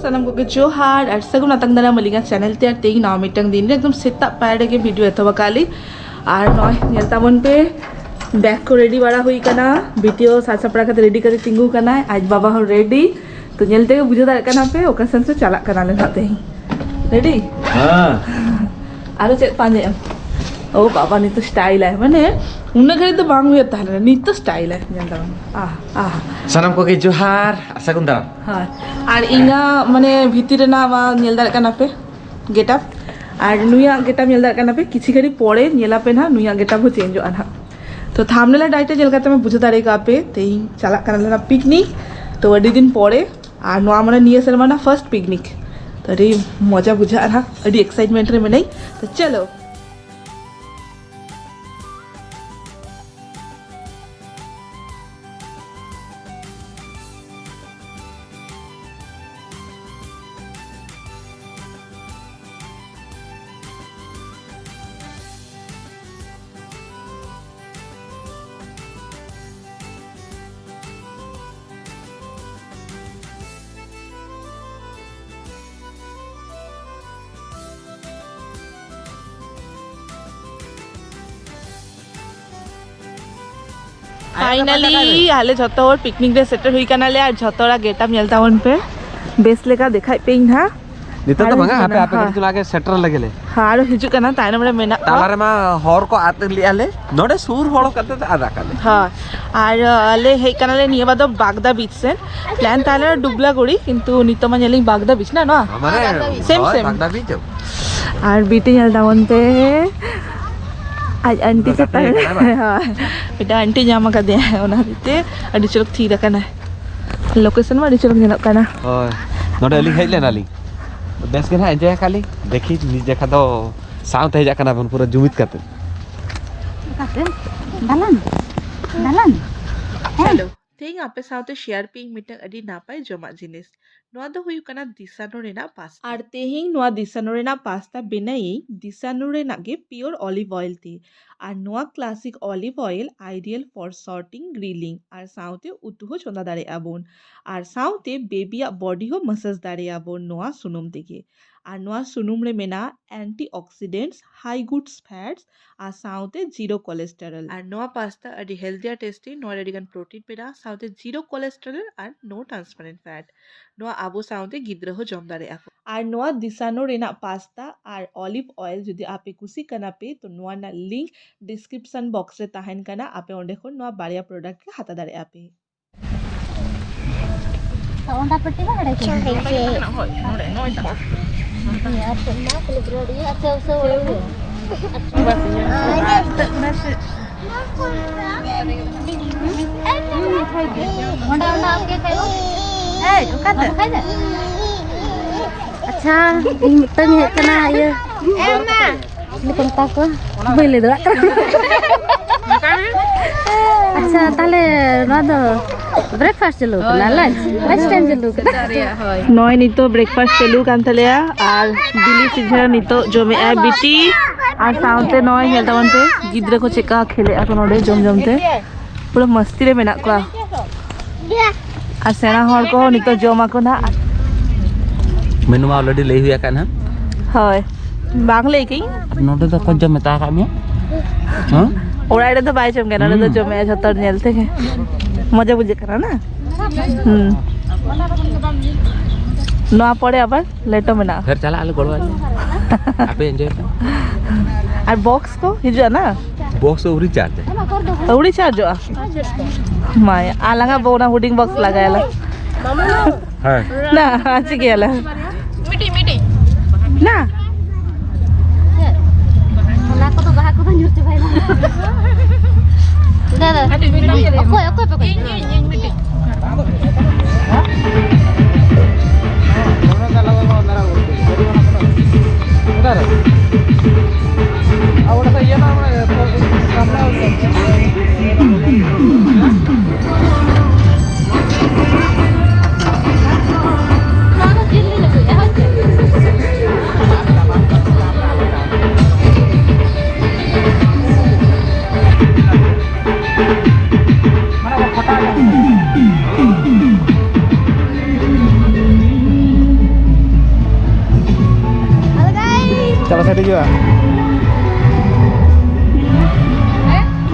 सानम को जोहार और सगुन आतंग दारा मलिगा चैनल ते तेई नाव मिटंग दिन एकदम सेता पैड के वीडियो एथवा काली और नय नेलताबन पे बैग को रेडी बाड़ा हुई कना वीडियो साथ सपड़ा का रेडी करते तिंगू कना आज बाबा हो रेडी तो नेलते के बुझा दार कना पे ओकेशन से चला कना ले नाते ही रेडी हां आरो चेक पांजे ओ बाबा नी तो स्टाइल है माने उन्ना घड़ी तो बांग हुई ताले नी तो स्टाइल है नेलताबन सानम को जोहार सगुन दारा हां और इना माने भीतर ना वा नेल दार कना पे गेटअप और नुया गेटअप नेल दार कना पे किछि घड़ी पड़े नेला पे ना नुया गेटअप हो चेंज हो ना तो थामनेला डाइट जेलकाते मैं बुझे दाड़ेगा पे तेई चला करना पिकनिक तो अड़ी दिन पड़े और नवा माने निये सर माना फर्स्ट पिकनिक तो अड़ी मजा बुझा रहा अड़ी एक्साइटमेंट रे में नहीं तो चलो फाइनली आले झतो और पिकनिक रे सेटल हुई कनाले और झतोरा गेटअप नेलतावन पे बेस लेका देखाई पेइन हा नितो तो भंगा आपे आपे कर लागे सेटर लगेले हारो हिजु कना ताइना मरे मेना तालारे मा हर को आते लियाले नोडे सूर हड़ो करते आदा काले हां और आले हे कनाले निये बाद बागदा बीच से प्लान ताले डुबला गुड़ी किंतु नितो मा नेली बागदा बीच ना ना माने सेम सेम बागदा बीच और बीटी नेलतावन पे आज आंटी से हां बेटा आंटी जामा का दे है ओना बीते अडी चलक थी रखना लोकेशन मा अडी चलक नेला कना ओय नोडे लिख हेले नाली बेस के ना एंजॉय खाली देखी नि देखा तो साउथ हे जाकना बन पूरा जुमित करते दालन हेलो तेई आपे साउथ शेयर पिंग मिटन अडी ना पाए जमा जिनिस नोआ दो हुई कना दिसानो रेना पास्ता और तेहिंग नोआ दिसानो रेना पास्ता बिनाई दिसानो रेना गे प्योर ऑलिव ऑयल थी और नोआ classic olive oil ideal for sorting grilling और साउथे उतुहो चोंदा दाड़े आबोन और साउथे बेबिया बॉडी हो मसाज दाड़े आबोन नोआ सुनुम दिगे और नोआ सुनुम रे मेना एंटीऑक्सीडेंट्स हाई गुड्स फैट्स और साउथे जीरो कोलेस्टेरल और नोआ पास्ता अडी हेल्दी टेस्टी नोआ रेडिगन प्रोटीन पेरा साउथे जीरो कोलेस्टेरल और नो ट्रांसपेरेंट फैट नोआ आबो साउथे गिद्र हो जम दाड़े आको और नोआ दिसानो रेना पास्ता और ऑलिव ऑयल जदि आपे कुसी कना पे तो नोआ ना लिंक डिस्क्रिप्शन बॉक्स रे ताहेन कना आपे ओंडे खन नोआ बारिया प्रोडक्ट के हाता दाड़े आपे ओंडा पट्टी बाड़े के होय नोइता यार तुमना सेलिब्रेट अच्छा अच्छा ओंडा ओंडा आपके खाओ ए तू खा दे अच्छा मिटन हे कना ये एमा ni kontak ko beli dulu अच्छा ताले ना दो ब्रेकफास्ट चलो ना लंच टाइम चलो नय नितो ब्रेकफास्ट चलू कान तलेया और दिल्ली सिझा नितो जमे आ बिटी और साउते नय हेलतावन पे गिद्रा को चेका खेले आ नोडे जम जमते पूरा मस्ती रे मेना को और सेना हर को नितो जमा को ना मेनू ऑलरेडी ले हुआ का ना हाय बांग ले की नोडे तो को जम मेता का में हां ओड़ा रे तो बाय जम के नोडे तो जमे झतर नेलते के मजा बुझे करा ना नोआ पड़े आबार लेटो मेना फिर चला आले गोड़वा आपे एंजॉय और बॉक्स को हिजो ना बॉक्स उरी चार्ज उड़ी चार्ज माय आलांगा बोना हुडिंग बॉक्स लगायला हां ना आज गेला मिटी ना ना को तो बाहा को तो न्यूज़ भाई दादा ओको पे मिटी ahora está llena हेटी जुआ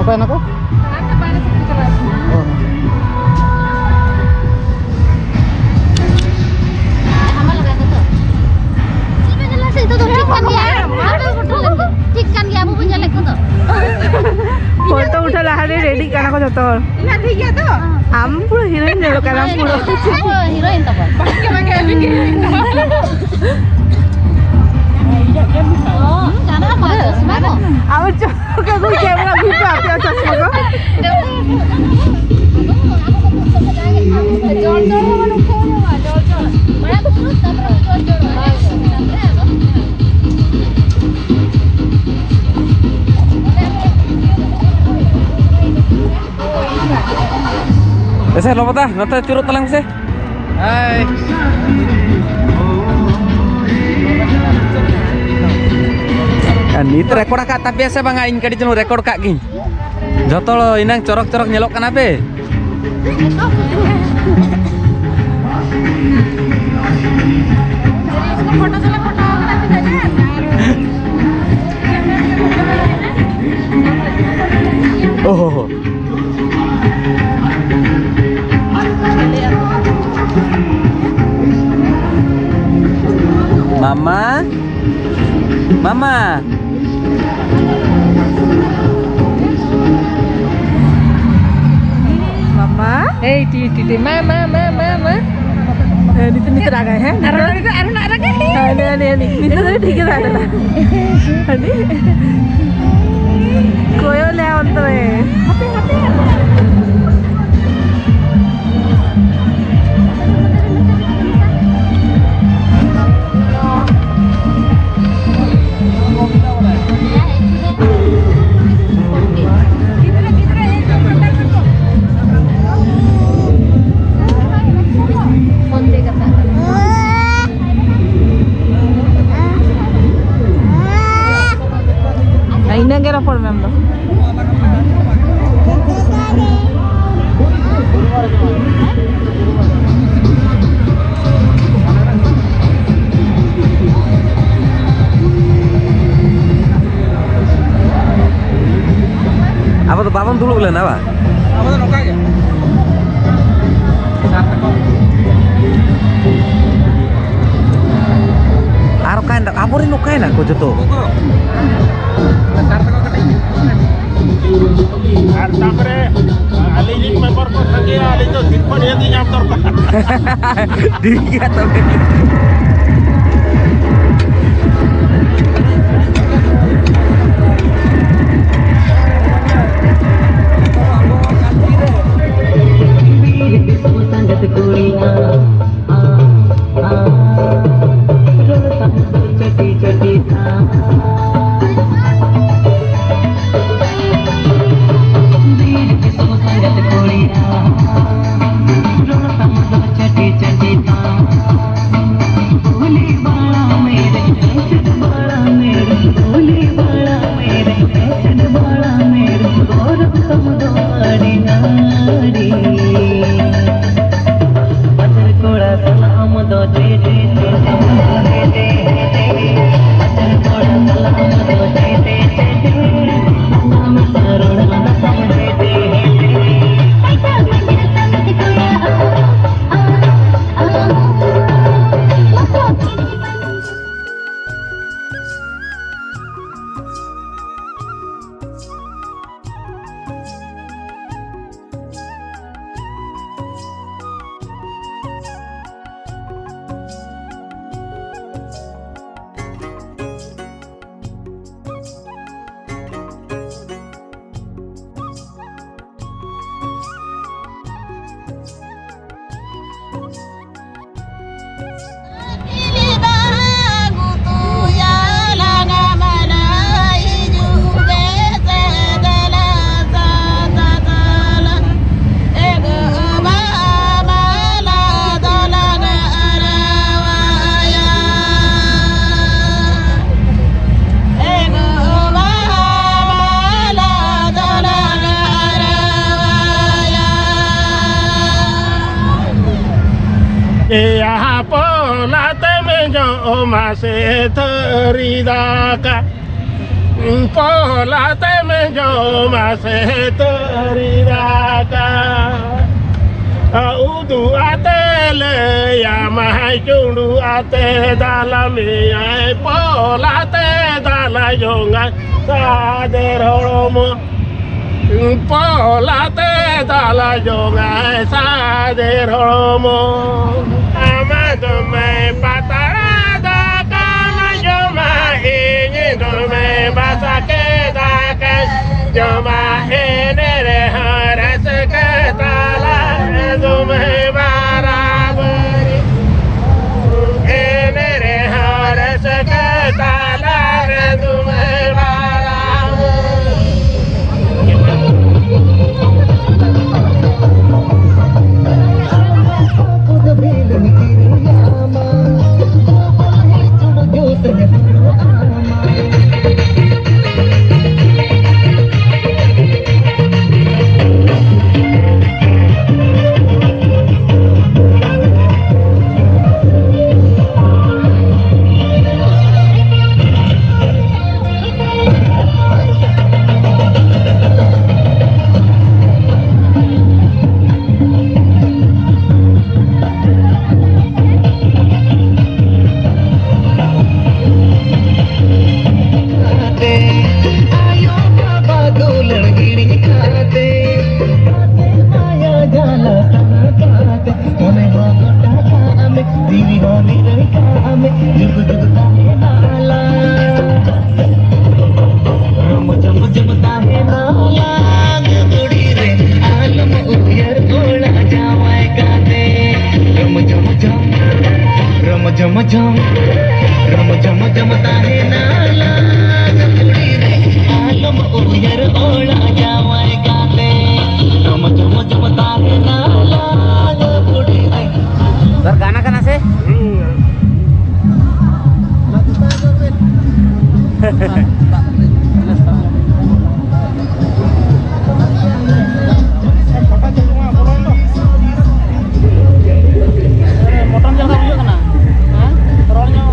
apa enak kok? फोटो उठा लहारे रेडी करना को जतो ना ठीक है तो हम पूरा हीरोइन ले लो करा पूरा हीरोइन तो बाकी बाकी अभी गाना बाgus mana अब का कोई कैमरा भी पे आते चश्मा को ऐसे लो बता नते curut talang sih. Hai. Ini record kak tapi biasa bang aing kadi cenu record kak gini. Joto lo inang corok-corok nyelok kan apa? Oh. Mama. Mama. मम्मा hey ti mama नित नित रागा है अरुण रागा अने नित ठीक है रागा अनि कोयो ले अंतरे Inang kira por member. Apa tuh babam dulu bulan apa? Apa tuh noka aja? Arokan, amorin nokain aku jatuh. तापरे आलिजिक मेंबर को संगे आली तो सिर्फ ये दी आप तोर Dia tapi यहाँ पोलाते में joma se teridaka pola te me joma se teridaka udu atele ya mai chundu ate dalami ai pola te dala jonga sa de romo pola te dala jonga sa de romo amado me patarada kana joma ini do me basa ke da ke joma ini re haras ke dala do me barabari ini re haras ke dala do me गाना कना से motor jalan juga kena rolnya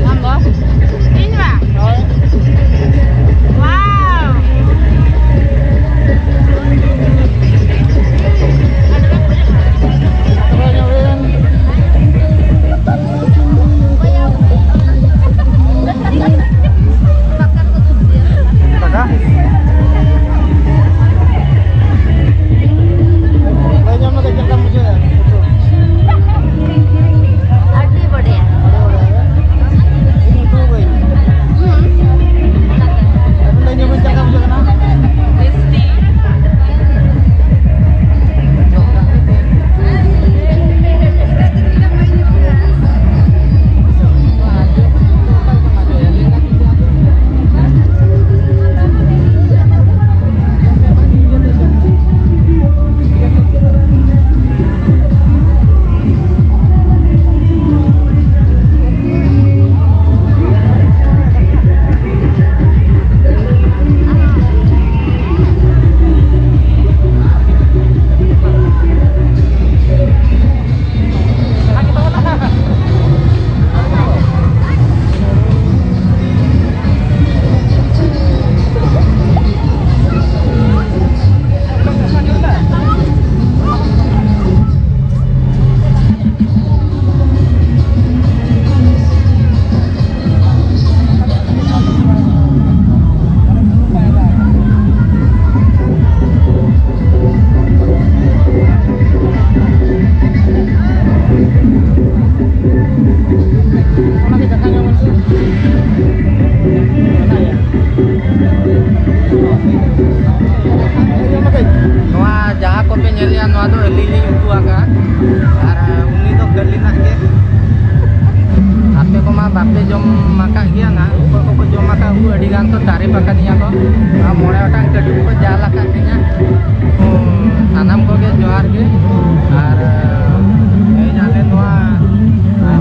nambah ini Pak wow bape jom maka gya na ko jom maka adi gan to tari pakan niya ko mone otang ke ko jala ka nya tanam ko ge johar ge ar ei jale noa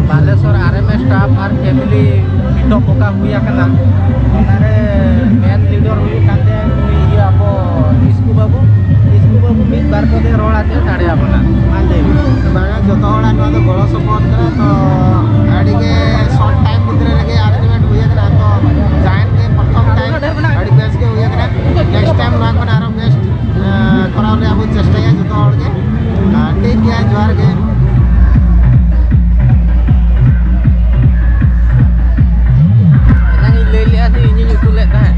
Baleswar RMS staff ar family pito poka huya kana onare main leader huyu kante ui abo isku babu mid bar ko de rola te tade apna ande bana joto hora no do golo support kara to adi ge गया जोहार के एना ले लिया से इनी युतु लेता है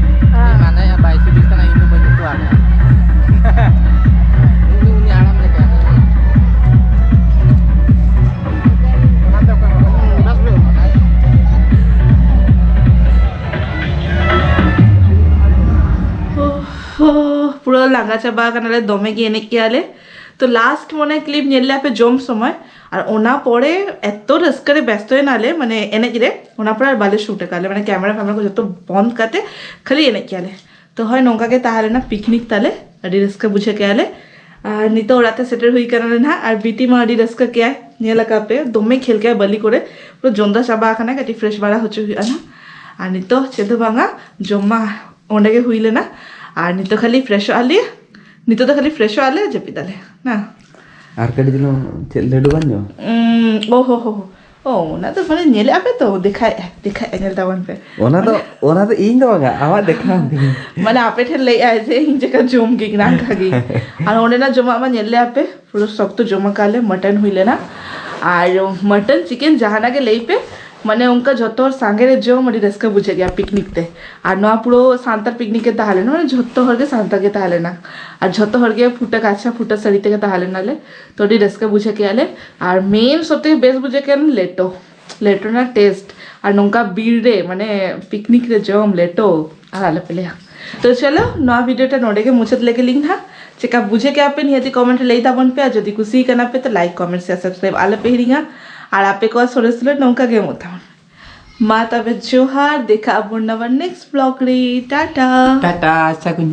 माने या 22 तना इनु बन युतु आले ini alam lagi পুরো লাঙ্গা চাবা কানালে দমে গিয়ে এনে গিয়ালে তো লাস্ট মনে ক্লিপ নিলে আপে জম সময় আর ওনা পরে এত রস্করে ব্যস্ত হয়ে নালে মানে এনে গিয়ে ওনা পরে আর বালে শুটে কালে মানে ক্যামেরা ফ্যামেরা যত বন্ধ কাতে খালি এনে গিয়ালে তো হয় নৌকাকে তাহলে না পিকনিক তালে আডি রস্কা বুঝে গিয়ালে আর নিতো ওরাতে সেটেল হই কারণে না আর বিটি মা আডি রস্কা কে নিয়ে কাপে দমে খেল কে বলি করে পুরো জন্দা চাবা খানা কাটি ফ্রেশ বাড়া হচ্ছে না আর নিতো চেদো ভাঙা জমা ওনাকে হইলে না আর নিতো খালি ফ্রেশ আলি নিতো তো খালি ফ্রেশ আলে জেপি দালে না আর কাটি দিলো লেডু বানজো ও হো হো ও না তো মানে নেলে আপে তো দেখায় এঙ্গেল দাওয়ান পে ওনা তো ইন তো বাগা আবার দেখা মানে আপে ঠে লে আইছে ইন জায়গা জম গিক না খাগি আর ওনে না জমা আমার নেলে আপে পুরো শক্ত জমা কালে মটন হইলে না আর মটন চিকেন জাহানাকে লেইপে মানে उनका যত সাঙ্গেরে জম মানে রেস্কা বুঝে গিয়া পিকনিকতে আর না পুরো সান্তার পিকনিকে তাহলে না মানে যত হরগে সান্তাকে তাহলে না আর যত হরগে ফুটা কাছা ফুটা সরি থেকে তাহলে নালে তো ডি রেস্কা বুঝে গিয়ালে আর মেন সবথেকে বেস্ট বুঝে কেন লেটো না টেস্ট আর নৌকা বিড়ে মানে পিকনিক রে জম লেটো আর আলে পেলে तो चलो नवा वीडियोटा नोड़े मुझे लेके लिंक हाँ चेका बुझे के आपे निहती कमेंट लेता बन पे जदि कुछ करना पे तो लाइक कमेंट शेयर सब्सक्राइब आले पे हिरिंगा और आपे को सोरेसलो नौका गेम होता मा तबे जोहार देखा अब नेक्स्ट ब्लॉग रे टाटा टाटा अच्छा कुछ